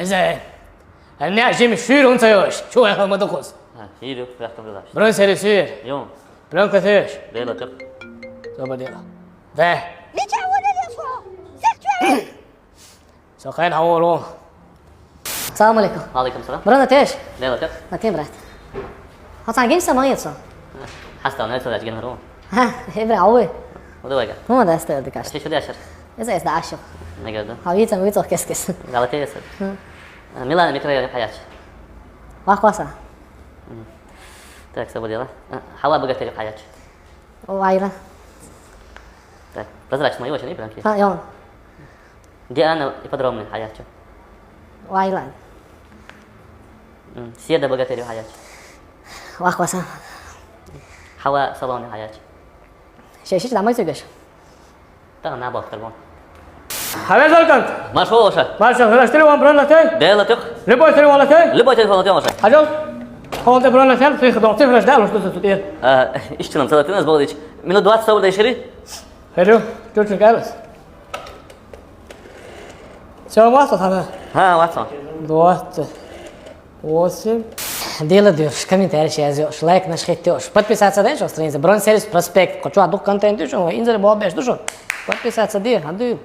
زين. النعجة مش شير وانت يوش شو يا ما تقص. Hiru, rechten belas. برون سيري سير. Jong, برون كثيرش. dela tuk. سوبر ديلا. ده. سوقين حولوه. السلام عليكم. Alaikum salam. Bruna Tesh, Dela tuk. Matim Brat. Had zijn geen samen zo. Hasta net zo dat je genoeg. Ha, Hebra ouwe. Wat doe ik? Hoe dat is de kast. Is je daar? Is de asho. Nee, dat. Hou je het met toch kes. Galatasaray. Milan mikro حياك. Wacht kwasa. تاك سبب ديلا. حوا بقى تجي حياك. Waila. طيب بزرعش ما يوش ني بلان كي. Ha, yon. دي انا يقدروا من حياك. Waila. سيادة بقى تجي حياك. Wacht kwasa. حوا صالون حياك. Şeşiş de mayıs تا انا باخ تلفون. حبيب الكنت. ما شو وش. ما شاء اشتري وان برون لتين. ديلا tuk. لبوا اشتري وان لتين. اللي بغيت تلفون وش. حجل. هون برون لتين في خدمة تفرش دار وش تسوي. اشتري مثلا الناس بغيت من الدوات سووا ده يشتري. حلو. جوتش جالس. شو واسط هذا؟ ها واتسون. دوات. 8. Dela Deus, comentários, like nas redes, подписаться на наш страницу, Бронсервис Проспект, хочу одну контент, что инзер бобеш, что подписаться, где,